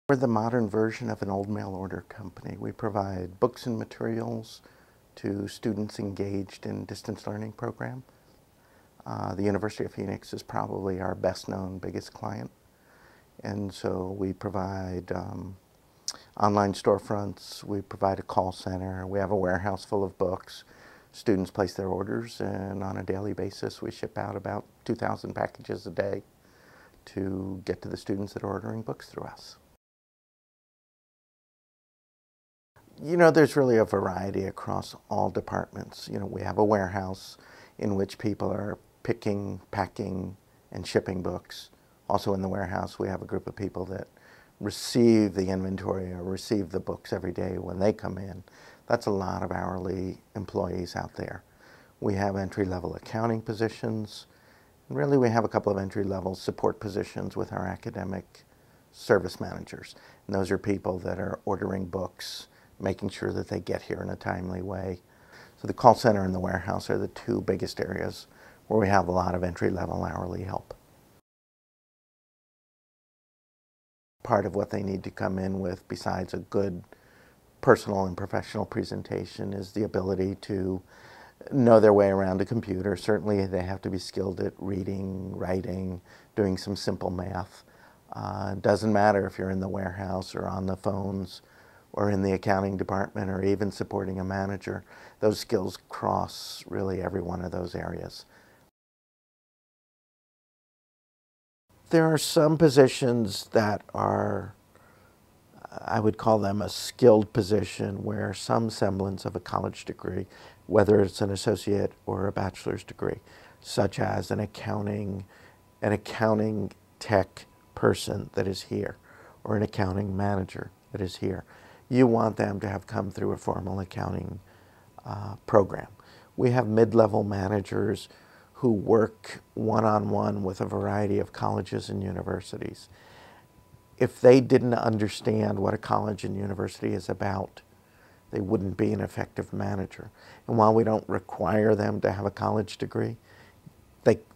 We're the modern version of an old mail order company. We provide books and materials to students engaged in distance learning program. The University of Phoenix is probably our best known, biggest client. And so we provide online storefronts, we provide a call center, we have a warehouse full of books. Students place their orders, and on a daily basis we ship out about 2,000 packages a day to get to the students that are ordering books through us. You know, there's really a variety across all departments. You know, we have a warehouse in which people are picking, packing, and shipping books. Also in the warehouse, we have a group of people that receive the inventory or receive the books every day when they come in. That's a lot of hourly employees out there. We have entry-level accounting positions. And really, we have a couple of entry-level support positions with our academic service managers. And those are people that are ordering books, making sure that they get here in a timely way. So the call center and the warehouse are the two biggest areas where we have a lot of entry-level hourly help. Part of what they need to come in with, besides a good personal and professional presentation, is the ability to know their way around a computer. Certainly they have to be skilled at reading, writing, doing some simple math. It doesn't matter if you're in the warehouse or on the phones or in the accounting department or even supporting a manager. Those skills cross really every one of those areas. There are some positions that are, I would call them a skilled position, where some semblance of a college degree, whether it's an associate or a bachelor's degree, such as an accounting tech person that is here, or an accounting manager that is here. You want them to have come through a formal accounting program. We have mid-level managers who work one-on-one with a variety of colleges and universities. If they didn't understand what a college and university is about, they wouldn't be an effective manager. And while we don't require them to have a college degree,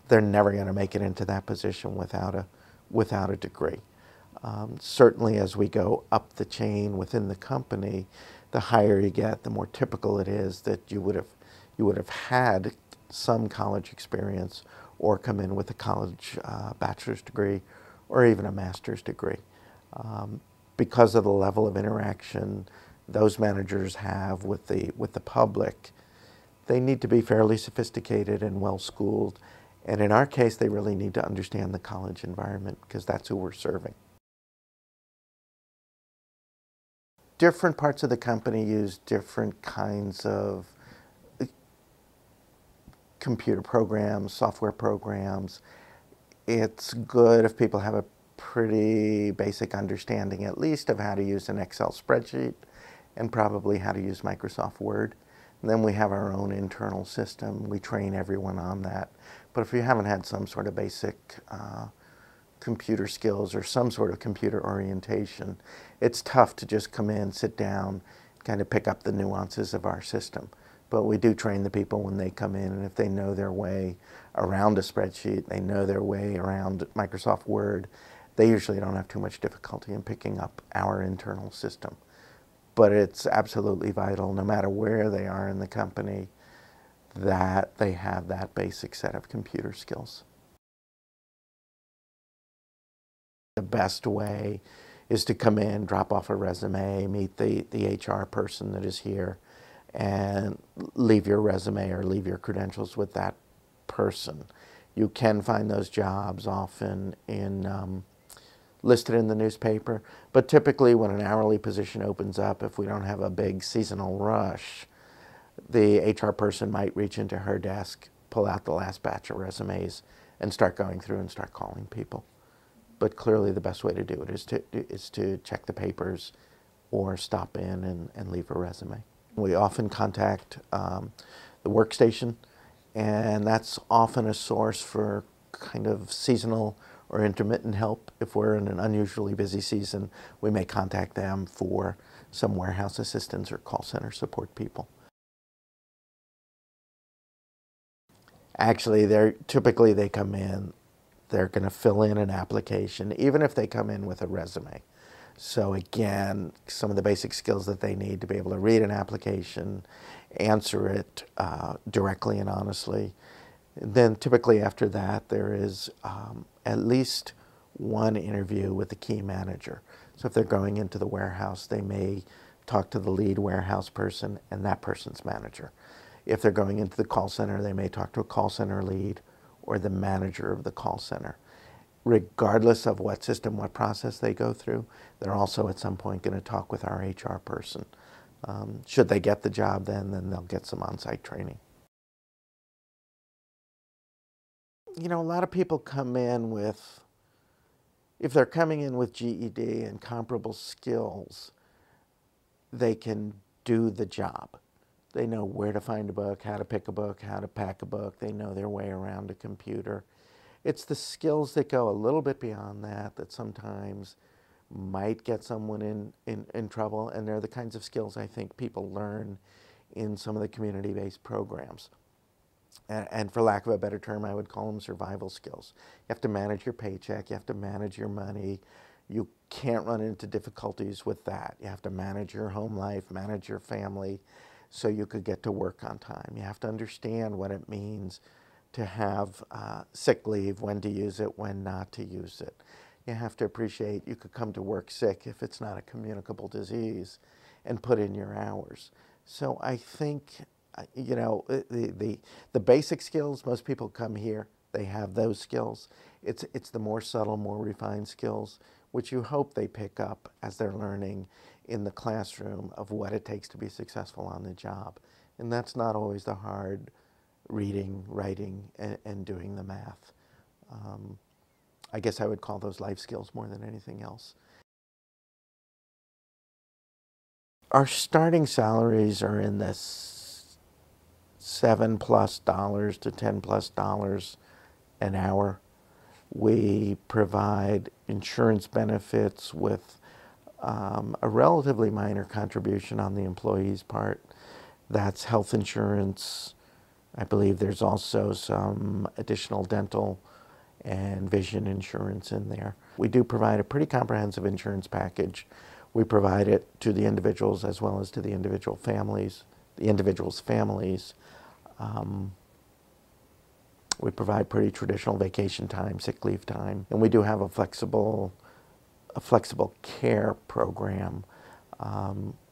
they're never going to make it into that position without a degree. Certainly as we go up the chain within the company, the higher you get, the more typical it is that you would have had some college experience or come in with a college bachelor's degree or even a master's degree. Because of the level of interaction those managers have with the public, they need to be fairly sophisticated and well-schooled. And in our case, they really need to understand the college environment, because that's who we're serving. Different parts of the company use different kinds of computer programs, software programs. It's good if people have a pretty basic understanding, at least, of how to use an Excel spreadsheet and probably how to use Microsoft Word. And then we have our own internal system. We train everyone on that. But if you haven't had some sort of basic computer skills or some sort of computer orientation, it's tough to just come in, sit down, kind of pick up the nuances of our system. But we do train the people when they come in, and if they know their way around a spreadsheet, they know their way around Microsoft Word, they usually don't have too much difficulty in picking up our internal system. But it's absolutely vital, no matter where they are in the company, that they have that basic set of computer skills. The best way is to come in, drop off a resume, meet the HR person that is here, and leave your resume or leave your credentials with that person. You can find those jobs often listed in the newspaper, but typically when an hourly position opens up, if we don't have a big seasonal rush, the HR person might reach into her desk, pull out the last batch of resumes, and start going through and start calling people. But clearly the best way to do it is to check the papers or stop in and leave a resume. We often contact the workstation, and that's often a source for kind of seasonal or intermittent help. If we're in an unusually busy season, we may contact them for some warehouse assistants or call center support people. Actually, typically they come in, they're going to fill in an application, even if they come in with a resume. So again, some of the basic skills that they need to be able to read an application, answer it directly and honestly. Then typically after that, there is at least one interview with the key manager. So if they're going into the warehouse, they may talk to the lead warehouse person and that person's manager. If they're going into the call center, they may talk to a call center lead or the manager of the call center. Regardless of what system, what process they go through, they're also at some point going to talk with our HR person. Should they get the job then they'll get some on-site training. You know, a lot of people come in with, if they're coming in with GED and comparable skills, they can do the job. They know where to find a book, how to pick a book, how to pack a book. They know their way around a computer. It's the skills that go a little bit beyond that that sometimes might get someone in trouble, and they're the kinds of skills I think people learn in some of the community-based programs. And for lack of a better term, I would call them survival skills. You have to manage your paycheck, you have to manage your money. You can't run into difficulties with that. You have to manage your home life, manage your family, so you could get to work on time. You have to understand what it means to have sick leave, when to use it, when not to use it. You have to appreciate you could come to work sick if it's not a communicable disease and put in your hours. So I think, you know, the basic skills, most people come here, they have those skills. It's the more subtle, more refined skills, which you hope they pick up as they're learning in the classroom of what it takes to be successful on the job. And that's not always the hard reading, writing, and doing the math. I guess I would call those life skills more than anything else. Our starting salaries are in the $7+ to $10+ an hour. We provide insurance benefits with a relatively minor contribution on the employee's part. That's health insurance. I believe there's also some additional dental and vision insurance in there. We do provide a pretty comprehensive insurance package. We provide it to the individuals as well as to the individual families, the individuals' families. We provide pretty traditional vacation time, sick leave time, and we do have a flexible care program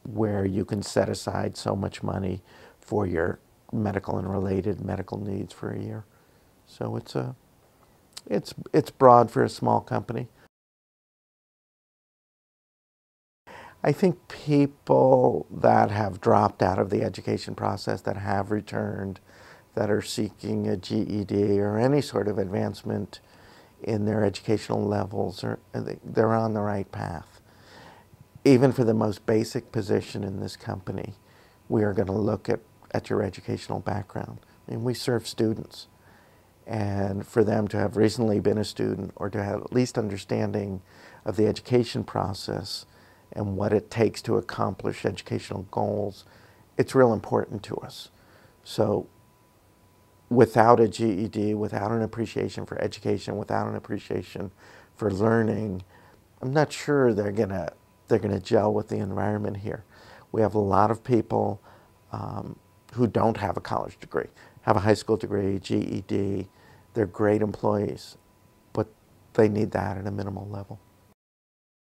where you can set aside so much money for your medical and related medical needs for a year. So it's broad for a small company. I think people that have dropped out of the education process, that have returned, that are seeking a GED or any sort of advancement in their educational levels, they're on the right path. Even for the most basic position in this company, we are going to look at your educational background. I mean, we serve students. And for them to have recently been a student or to have at least understanding of the education process and what it takes to accomplish educational goals, it's real important to us. So without a GED, without an appreciation for education, without an appreciation for learning, I'm not sure they're gonna gel with the environment here. We have a lot of people who don't have a college degree, have a high school degree, GED. They're great employees, but they need that at a minimal level.